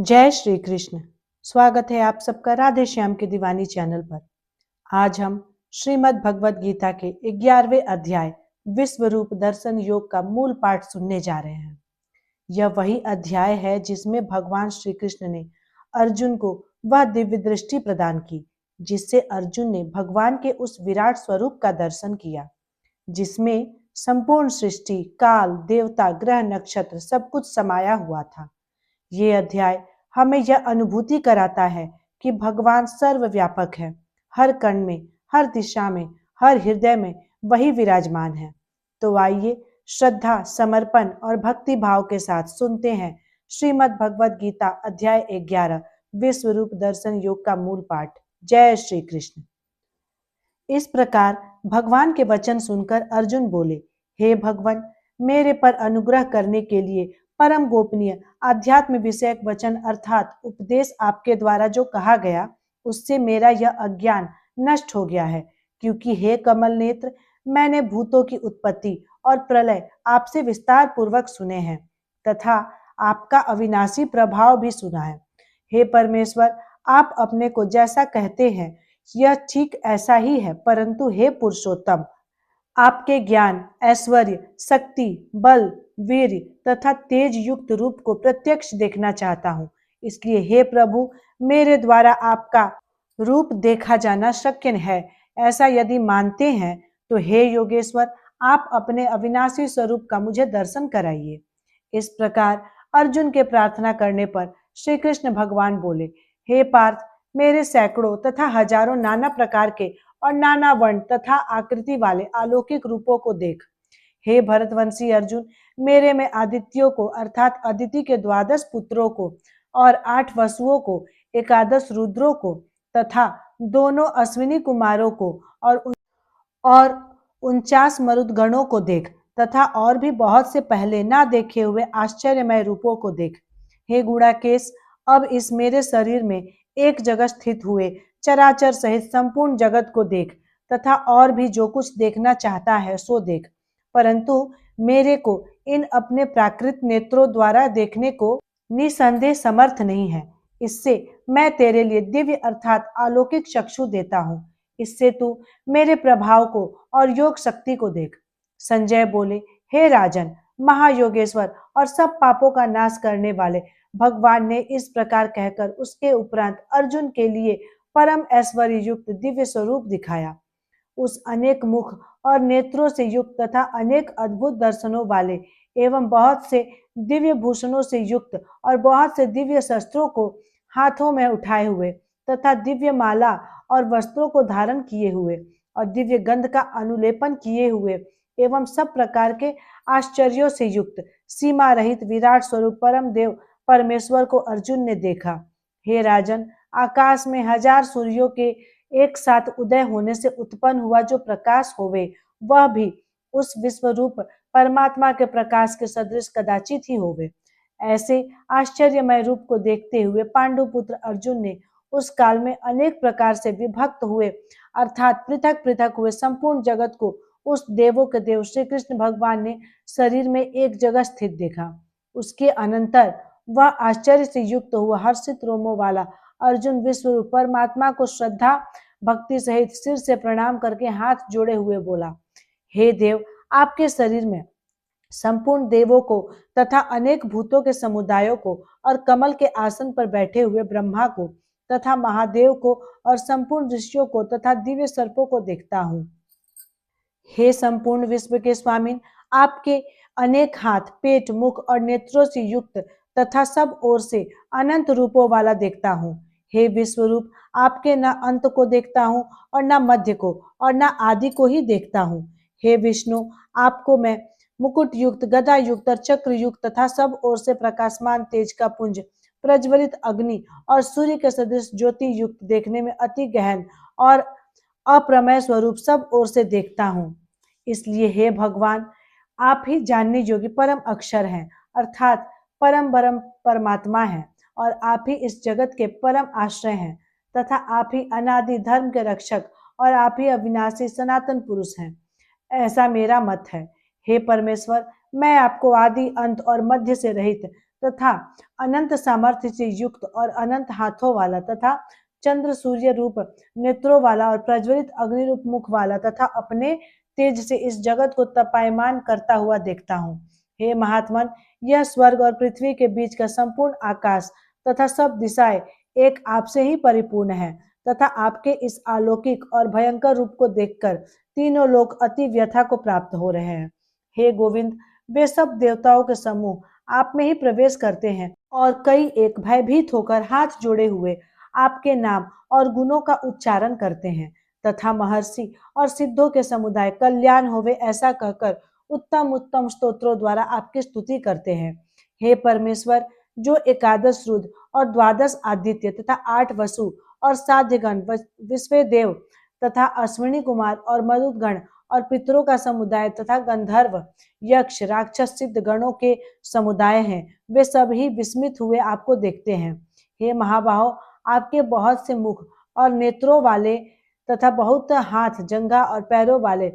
जय श्री कृष्ण। स्वागत है आप सबका राधे श्याम के दीवानी चैनल पर। आज हम श्रीमद् भगवत गीता के 11वें अध्याय विश्व रूप दर्शन योग का मूल पाठ सुनने जा रहे हैं। यह वही अध्याय है जिसमें भगवान श्री कृष्ण ने अर्जुन को वह दिव्य दृष्टि प्रदान की जिससे अर्जुन ने भगवान के उस विराट स्वरूप का दर्शन किया जिसमें संपूर्ण सृष्टि, काल, देवता, ग्रह, नक्षत्र सब कुछ समाया हुआ था। ये अध्याय हमें यह अनुभूति कराता है कि भगवान सर्वव्यापक है। हर कण में, हर दिशा में, हर हृदय में वही विराजमान है। तो आइए श्रद्धा, समर्पण और भक्ति भाव के साथ सुनते हैं श्रीमद् भगवत गीता अध्याय 11 विश्व रूप दर्शन योग का मूल पाठ। जय श्री कृष्ण। इस प्रकार भगवान के वचन सुनकर अर्जुन बोले, हे भगवान, मेरे पर अनुग्रह करने के लिए परम गोपनीय आध्यात्म विषयक वचन अर्थात उपदेश आपके द्वारा जो कहा गया उससे मेरा यह अज्ञान नष्ट हो गया है। क्योंकि हे कमल नेत्र, मैंने भूतों की उत्पत्ति और प्रलय आपसे विस्तार पूर्वक सुने हैं तथा आपका अविनाशी प्रभाव भी सुना है। हे परमेश्वर, आप अपने को जैसा कहते हैं यह ठीक ऐसा ही है, परंतु हे पुरुषोत्तम, आपके ज्ञान, ऐश्वर्य, शक्ति, बल, वीर तथा तेज युक्त रूप को प्रत्यक्ष देखना चाहता हूँ। इसलिए हे प्रभु, मेरे द्वारा आपका रूप देखा जाना शक्य है। ऐसा यदि मानते हैं तो हे योगेश्वर, आप अपने अविनाशी स्वरूप का मुझे दर्शन कराइए। इस प्रकार अर्जुन के प्रार्थना करने पर श्री कृष्ण भगवान बोले, हे पार्थ, मेरे सैकड़ों तथा हजारों नाना प्रकार के और नाना वर्ण तथा आकृति वाले अलौकिक रूपों को देख। हे भरतवंशी अर्जुन, मेरे में आदित्यों को अर्थात अदिति के 12 पुत्रों को और 8 वसुओं को, 11 रुद्रों को तथा दोनों अश्विनी कुमारों को और 49 मरुदगणों को देख तथा और भी बहुत से पहले ना देखे हुए आश्चर्यमय रूपों को देख। हे गुणाकेश, अब इस मेरे शरीर में एक जगह स्थित हुए चराचर सहित संपूर्ण जगत को देख तथा और भी जो कुछ देखना चाहता है सो देख, परंतु मेरे को इन अपने प्राकृत नेत्रों द्वारा देखने को निसंदेह समर्थ नहीं है। इससे मैं तेरे लिए दिव्य अर्थात अलौकिक चक्षु देता हूँ। इससे तू मेरे प्रभाव को और योग शक्ति को देख। संजय बोले, हे राजन, महायोगेश्वर और सब पापों का नाश करने वाले भगवान ने इस प्रकार कहकर उसके उपरांत अर्जुन के लिए परम ऐश्वर्य युक्त दिव्य स्वरूप दिखाया। उस अनेक मुख और नेत्रों से युक्त तथा अनेक अद्भुत दर्शनों वाले एवं बहुत से दिव्य भूषणों से युक्त और बहुत से दिव्य शस्त्रों को हाथों में उठाए हुए तथा दिव्य माला और वस्त्रों को धारण किए हुए और दिव्य गंध का अनुलेपन किए हुए एवं सब प्रकार के आश्चर्यों से युक्त सीमा रहित विराट स्वरूप परम देव परमेश्वर को अर्जुन ने देखा। हे राजन, आकाश में 1000 सूर्यों के एक साथ उदय होने से उत्पन्न हुआ जो प्रकाश होवे, वह भी उस विश्व रूप परमात्मा के प्रकाश के सदृश कदाचित ही होवे। ऐसे आश्चर्यमय रूप को देखते हुए पांडुपुत्र अर्जुन ने उस काल में अनेक प्रकार से विभक्त हुए अर्थात पृथक पृथक हुए संपूर्ण जगत को उस देवों के देव श्री कृष्ण भगवान ने शरीर में एक जगह स्थित देखा। उसके अनंतर वह आश्चर्य से युक्त हुआ हर्षित रोमों वाला अर्जुन विश्वरूप परमात्मा को श्रद्धा भक्ति सहित सिर से प्रणाम करके हाथ जोड़े हुए बोला, हे देव, आपके शरीर में संपूर्ण देवों को तथा अनेक भूतों के समुदायों को और कमल के आसन पर बैठे हुए ब्रह्मा को तथा महादेव को और संपूर्ण ऋषियों को तथा दिव्य सर्पों को देखता हूँ। हे संपूर्ण विश्व के स्वामी, आपके अनेक हाथ, पेट, मुख और नेत्रों से युक्त तथा सब ओर से अनंत रूपों वाला देखता हूँ। हे विश्वरूप, आपके न अंत को देखता हूँ और न मध्य को और न आदि को ही देखता हूँ। हे विष्णु, आपको मैं मुकुट युक्त, गदा युक्त और चक्र युक्त तथा सब ओर से प्रकाशमान तेज का पुंज, प्रज्वलित अग्नि और सूर्य के सदृश ज्योति युक्त देखने में अति गहन और अप्रमेय स्वरूप सब ओर से देखता हूँ। इसलिए हे भगवान, आप ही जानने योग्य परम अक्षर हैं अर्थात परम परम परमात्मा हैं और आप ही इस जगत के परम आश्रय हैं तथा आप ही अनादि धर्म के रक्षक और आप ही अविनाशी सनातन पुरुष हैं, ऐसा मेरा मत है। हे परमेश्वर, मैं आपको आदि अंत और मध्य से रहित तथा अनंत सामर्थ्य से युक्त और अनंत हाथों वाला तथा चंद्र सूर्य रूप नेत्रों वाला और प्रज्वलित अग्नि रूप मुख वाला तथा अपने तेज से इस जगत को तपायमान करता हुआ देखता हूँ। हे महात्मन, यह स्वर्ग और पृथ्वी के बीच का संपूर्ण आकाश तथा सब दिशाएं एक आपसे ही परिपूर्ण है तथा आपके इस अलौकिक और भयंकर रूप को देखकर तीनों लोग अति व्यथा को प्राप्त हो रहे हैं। हे गोविंद, वे सब देवताओं के समूह आप में ही प्रवेश करते हैं और कई एक भयभीत होकर हाथ जोड़े हुए आपके नाम और गुणों का उच्चारण करते हैं तथा महर्षि और सिद्धों के समुदाय कल्याण होवे ऐसा कहकर उत्तम उत्तम स्तोत्रों द्वारा आपकी स्तुति करते हैं। हे परमेश्वर, जो एकादश रुद्र और द्वादश आदित्य तथा 8 वसु और साध्यगण विश्व देव तथा अश्विनी कुमार और मरुदगण और पितरों का समुदाय तथा गंधर्व यक्ष राक्षस सिद्ध गणों के समुदाय हैं, वे सभी विस्मित हुए आपको देखते हैं। हे महाबाहो, आपके बहुत से मुख और नेत्रों वाले तथा बहुत हाथ जंघा और पैरों वाले,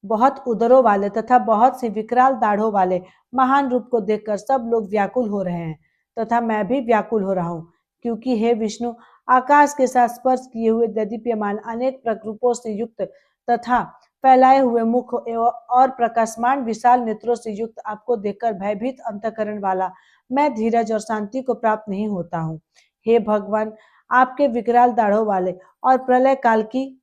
बहुत उदरों वाले तथा बहुत सी विकराल दाढ़ों वाले महान रूप को देखकर सब लोग व्याकुल हो रहे हैं तथा मैं भी व्याकुल हो रहा हूँ, क्योंकि हे विष्णु, आकाश के साथ स्पर्श किए हुए दीप्यमान अनेक प्ररूपों से युक्त तथा फैलाए हुए मुख और प्रकाशमान विशाल नेत्रों से युक्त आपको देखकर भयभीत अंतःकरण वाला मैं धीरज और शांति को प्राप्त नहीं होता हूँ। हे भगवान, आपके विकराल दाढ़ों वाले और प्रलय काल की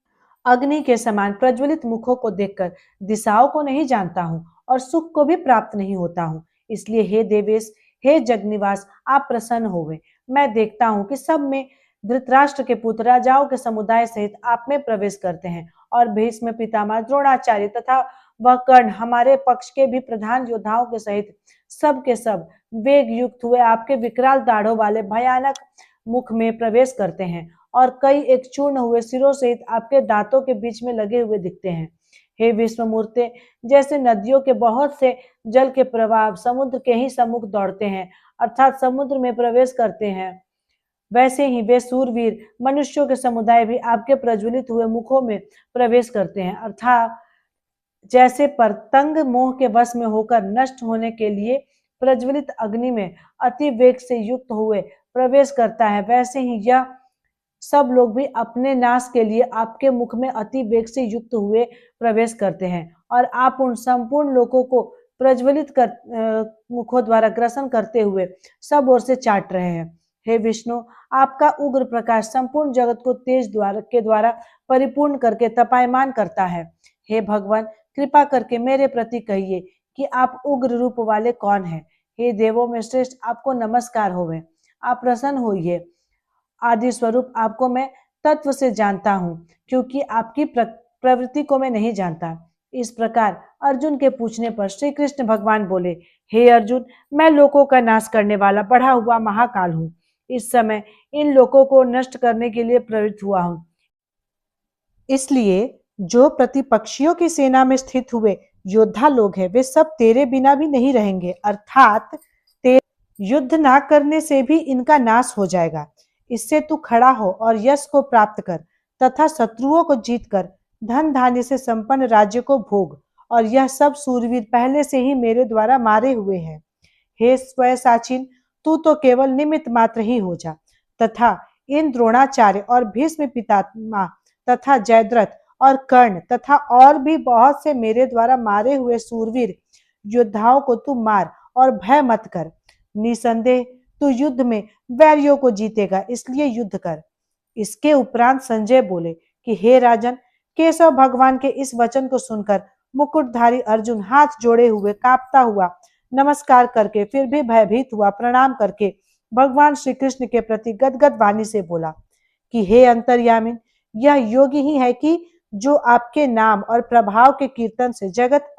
अग्नि के समान प्रज्वलित मुखों को देखकर दिशाओं को नहीं जानता हूँ और सुख को भी प्राप्त नहीं होता हूँ। इसलिए हे देवेश, हे जगनिवास, आप प्रसन्न होवे। मैं देखता हूँ कि सब में धृतराष्ट्र के पुत्र राजाओं के समुदाय सहित आप में प्रवेश करते हैं और भीष्म पितामह द्रोणाचार्य तथा वह कर्ण हमारे पक्ष के भी प्रधान योद्धाओं के सहित सब के सब वेग युक्त हुए आपके विकराल दाढ़ों वाले भयानक मुख में प्रवेश करते हैं और कई एक चूर्ण हुए सिरों सहित आपके दांतों के बीच में लगे हुए दिखते हैं। हे विश्वमूर्ते, जैसे नदियों के बहुत से जल के प्रवाह समुद्र के ही सम्मुख दौड़ते हैं अर्थात समुद्र में प्रवेश करते हैं, वैसे ही वे सूरवीर मनुष्यों के समुदाय भी आपके प्रज्वलित हुए मुखों में प्रवेश करते हैं अर्थात जैसे पतंग मोह के वश में होकर नष्ट होने के लिए प्रज्वलित अग्नि में अति वेग से युक्त हुए प्रवेश करता है, वैसे ही यह सब लोग भी अपने नाश के लिए आपके मुख में अति वेग से युक्त हुए प्रवेश करते हैं और आप उन संपूर्ण लोगों को प्रज्वलित मुखों द्वारा ग्रसन करते हुए सब ओर से चाट रहे हैं। हे विष्णु, आपका उग्र प्रकाश संपूर्ण जगत को तेज द्वारा परिपूर्ण करके तपायमान करता है। हे भगवान, कृपा करके मेरे प्रति कहिए कि आप उग्र रूप वाले कौन हैं। हे देवों में श्रेष्ठ, आपको नमस्कार होवे। आप प्रसन्न होइए। आदि स्वरूप आपको मैं तत्व से जानता हूँ, क्योंकि आपकी प्रवृत्ति को मैं नहीं जानता। इस प्रकार अर्जुन के पूछने पर श्री कृष्ण भगवान बोले, हे अर्जुन, मैं लोकों का नाश करने वाला बढ़ा हुआ महाकाल हूँ। इस समय इन लोकों को नष्ट करने के लिए प्रेरित हुआ हूँ। इसलिए जो प्रतिपक्षियों की सेना में स्थित हुए योद्धा लोग हैं, वे सब तेरे बिना भी नहीं रहेंगे, अर्थात युद्ध ना करने से भी इनका नाश हो जाएगा। इससे तू खड़ा हो और यश को प्राप्त कर तथा शत्रुओं को जीतकर धन धान्य से संपन्न राज्य को भोग, और यह सब सूरवीर पहले से ही मेरे द्वारा मारे हुए हैं। हे स्वयसाचिन, तू तो केवल निमित्त मात्र ही हो जा तथा इन द्रोणाचार्य और भीष्म पितामह तथा जयद्रथ और कर्ण तथा और भी बहुत से मेरे द्वारा मारे हुए सूरवीर योद्धाओं को तू मार और भय मत कर। निसंदेह तू युद्ध में वैरियों को जीतेगा, इसलिए युद्ध कर। इसके उपरांत संजय बोले कि हे राजन, केशव भगवान के इस वचन को सुनकर मुकुटधारी अर्जुन हाथ जोड़े हुए कांपता हुआ नमस्कार करके फिर भी भयभीत हुआ प्रणाम करके भगवान श्री कृष्ण के प्रति गदगद वाणी से बोला कि हे अंतर्यामिन, यह योगी ही है कि जो आपके नाम और प्रभाव के कीर्तन से जगत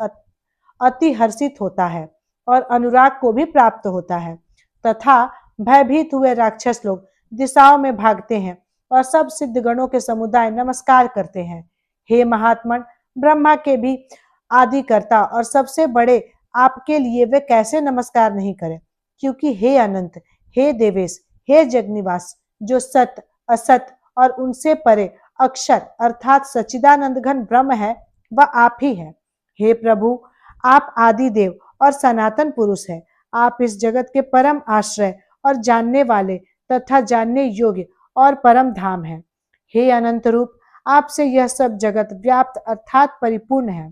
अति हर्षित होता है और अनुराग को भी प्राप्त होता है तथा भयभीत हुए राक्षस लोग दिशाओं में भागते हैं और सब सिद्ध गणों के समुदाय नमस्कार करते हैं। हे महात्मन, ब्रह्मा के भी आदि करता और सबसे बड़े आपके लिए वे कैसे नमस्कार नहीं करें, क्योंकि हे अनंत, हे देवेश, हे जगनिवास, जो सत असत और उनसे परे अक्षर अर्थात सच्चिदानंद घन ब्रह्म है, वह आप ही है। हे प्रभु, आप आदि देव और सनातन पुरुष है। आप इस जगत के परम आश्रय और जानने वाले तथा जानने योग्य और परम धाम हैं। हे अनंत रूप, आपसे यह सब जगत व्याप्त अर्थात परिपूर्ण है।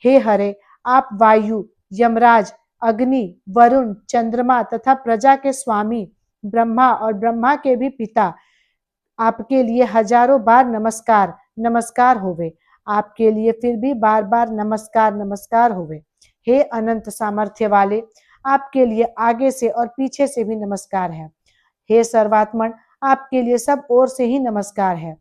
हे हरे, आप वायु, यमराज, अग्नि, वरुण, चंद्रमा तथा प्रजा के स्वामी ब्रह्मा और ब्रह्मा के भी पिता, आपके लिए हजारों बार नमस्कार नमस्कार होवे। आपके लिए फिर भी बार बार नमस्कार नमस्कार होवे। हे अनंत सामर्थ्य वाले, आपके लिए आगे से और पीछे से भी नमस्कार है। हे सर्वात्मन, आपके लिए सब ओर से ही नमस्कार है,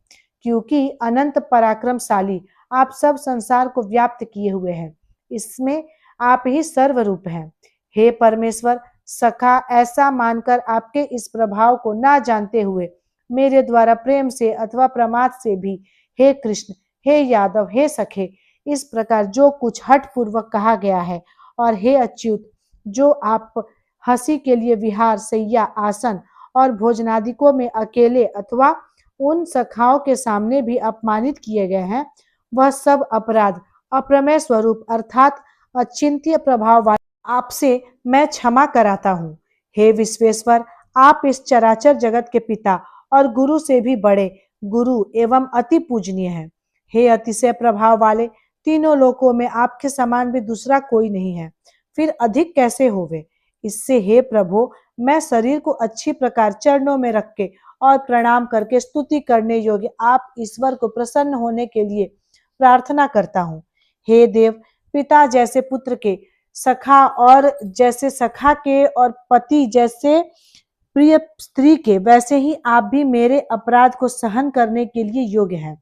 क्योंकि अनंत पराक्रमशाली आप सब संसार को व्याप्त किए हुए हैं। इसमें आप ही सर्वरूप हैं। हे परमेश्वर, सखा ऐसा मानकर आपके इस प्रभाव को ना जानते हुए मेरे द्वारा प्रेम से अथवा प्रमाद से भी हे कृष्ण, हे यादव, हे सखे, इस प्रकार जो कुछ हठ पूर्वक कहा गया है, और हे अच्युत, जो आप हंसी के लिए विहार, सैया, आसन और भोजनादिकों में अकेले अथवा उन सखाओं के सामने भी अपमानित किए गए हैं, वह सब अपराध अप्रमेय स्वरूप अर्थात अचिंत्य प्रभाव वाले आपसे मैं क्षमा कराता हूँ। हे विश्वेश्वर, आप इस चराचर जगत के पिता और गुरु से भी बड़े गुरु एवं अति पूजनीय हैं। हे अतिशय प्रभाव वाले, तीनों लोकों में आपके समान भी दूसरा कोई नहीं है, फिर अधिक कैसे होवे। इससे हे प्रभु, मैं शरीर को अच्छी प्रकार चरणों में रख के और प्रणाम करके स्तुति करने योग्य आप ईश्वर को प्रसन्न होने के लिए प्रार्थना करता हूँ। हे देव, पिता जैसे पुत्र के, सखा और जैसे सखा के और पति जैसे प्रिय स्त्री के, वैसे ही आप भी मेरे अपराध को सहन करने के लिए योग्य हैं।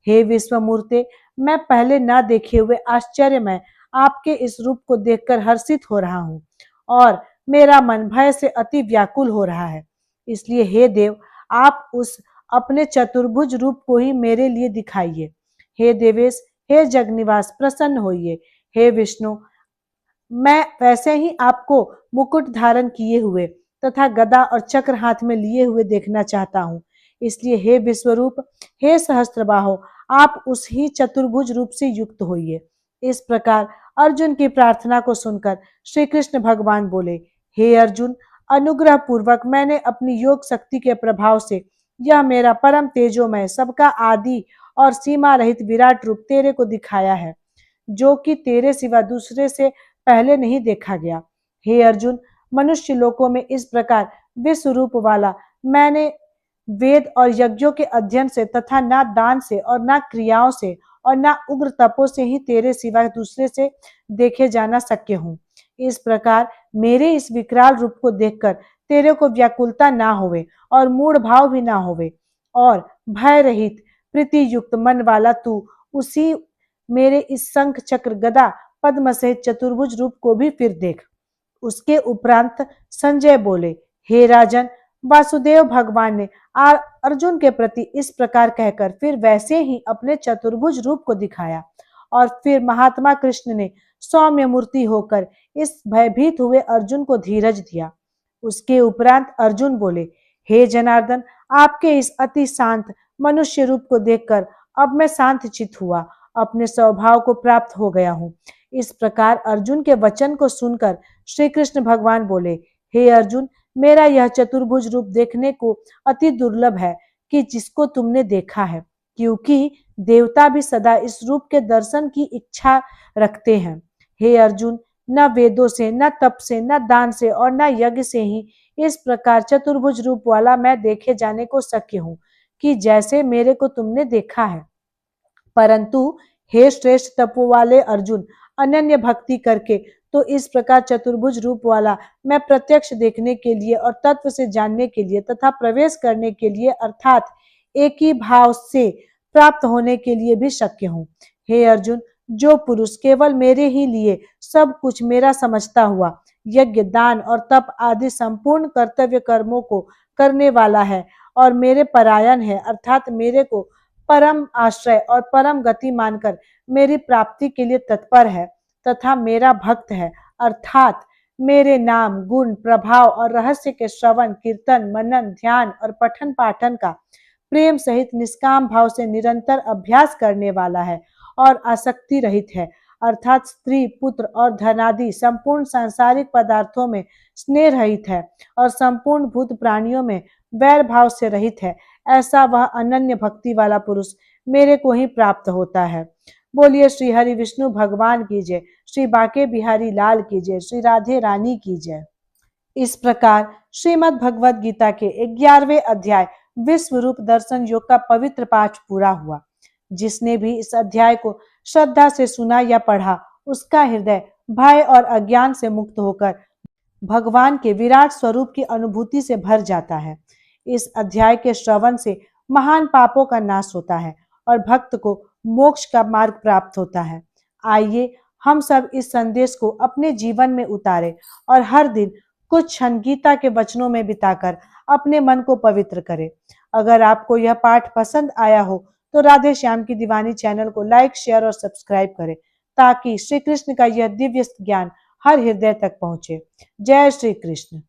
हे विश्वमूर्ते, मैं पहले न देखे हुए आश्चर्य में आपके इस रूप को देखकर हर्षित हो रहा हूँ और मेरा मन भय से अति व्याकुल हो रहा है। इसलिए हे देव, आप उस अपने चतुर्भुज रूप को ही मेरे लिए दिखाइए। हे देवेश, हे जगनिवास, प्रसन्न होइए। हे विष्णु, मैं वैसे ही आपको मुकुट धारण किए हुए तथा गदा और चक्र हाथ में लिए हुए देखना चाहता हूँ। इसलिए हे विश्वरूप, हे सहस्त्रबाहो, आप उस ही चतुर्भुज रूप से युक्त होइए। इस प्रकार अर्जुन की प्रार्थना को सुनकर श्री कृष्ण भगवान बोले, हे अर्जुन, अनुग्रह पूर्वक मैंने अपनी योग शक्ति के प्रभाव से यह मेरा परम तेजोमय, सबका आदि और सीमा रहित विराट रूप तेरे को दिखाया है, जो कि तेरे सिवा दूसरे से पहले नहीं देखा गया। हे अर्जुन, मनुष्य लोकों में इस प्रकार विश्व रूप वाला मैंने वेद और यज्ञों के अध्ययन से तथा ना दान से और ना क्रियाओं से और ना उग्र तपों से ही तेरे सिवा दूसरे से देखे जाना शक्य हूँ। इस प्रकार मेरे इस विकराल रूप को देखकर तेरे को व्याकुलता ना होवे और मूढ़ भाव भी ना होवे, और भय रहित प्रीति युक्त मन वाला तू उसी मेरे इस शंख चक्र गदा पद्म सहित चतुर्भुज रूप को भी फिर देख। उसके उपरांत संजय बोले, हे राजन, वासुदेव भगवान ने अर्जुन के प्रति इस प्रकार कहकर फिर वैसे ही अपने चतुर्भुज रूप को दिखाया, और फिर महात्मा कृष्ण ने सौम्य मूर्ति होकर इस भयभीत हुए अर्जुन को धीरज दिया। उसके उपरांत अर्जुन बोले, हे जनार्दन, आपके इस अति शांत मनुष्य रूप को देखकर अब मैं शांत चित हुआ, अपने स्वभाव को प्राप्त हो गया हूँ। इस प्रकार अर्जुन के वचन को सुनकर श्री कृष्ण भगवान बोले, हे अर्जुन, मेरा यह चतुर्भुज रूप देखने को अति दुर्लभ है कि जिसको तुमने देखा है, क्योंकि देवता भी सदा इस रूप के दर्शन की इच्छा रखते हैं। हे अर्जुन, न वेदों से, न तप से, न दान से और न यज्ञ से ही इस प्रकार चतुर्भुज रूप वाला मैं देखे जाने को शक्य हूँ कि जैसे मेरे को तुमने देखा है। परंतु हे श्रेष्ठ तपो वाले अर्जुन, अनन्य भक्ति करके तो इस प्रकार चतुर्भुज रूप वाला मैं प्रत्यक्ष देखने के लिए और तत्व से जानने के लिए तथा प्रवेश करने के लिए अर्थात एक ही भाव से प्राप्त होने के लिए भी शक्य हूँ। हे अर्जुन, जो पुरुष केवल मेरे ही लिए सब कुछ मेरा समझता हुआ यज्ञ, दान और तप आदि संपूर्ण कर्तव्य कर्मों को करने वाला है और मेरे परायण है, अर्थात मेरे को परम आश्रय और परम गति मानकर मेरी प्राप्ति के लिए तत्पर है तथा मेरा भक्त है, अर्थात मेरे नाम, गुण, प्रभाव और रहस्य के श्रवण, कीर्तन, मनन, ध्यान और पठन पाठन का प्रेम सहित निष्काम भाव से निरंतर अभ्यास करने वाला है और आसक्ति रहित है, अर्थात स्त्री, पुत्र और धनादि संपूर्ण सांसारिक पदार्थों में स्नेह रहित है और संपूर्ण भूत प्राणियों में वैर भाव से रहित है, ऐसा वह अनन्य भक्ति वाला पुरुष मेरे को ही प्राप्त होता है। बोलिए श्री हरि विष्णु भगवान की जय, श्री बांके बिहारी लाल की जय, श्री राधे रानी की जय। इस प्रकार श्रीमद् भगवद गीता के 11वें अध्याय विश्व रूप दर्शन योग का पवित्र पाठ पूरा हुआ। जिसने भी इस अध्याय को श्रद्धा से सुना या पढ़ा, उसका हृदय भय और अज्ञान से मुक्त होकर भगवान के विराट स्वरूप की अनुभूति से भर जाता है। इस अध्याय के श्रवण से महान पापों का नाश होता है और भक्त को मोक्ष का मार्ग प्राप्त होता है। आइए हम सब इस संदेश को अपने जीवन में उतारें और हर दिन कुछ क्षण गीता के वचनों में बिताकर अपने मन को पवित्र करें। अगर आपको यह पाठ पसंद आया हो तो राधे श्याम की दीवानी चैनल को लाइक, शेयर और सब्सक्राइब करें ताकि श्री कृष्ण का यह दिव्य ज्ञान हर हृदय तक पहुंचे। जय श्री कृष्ण।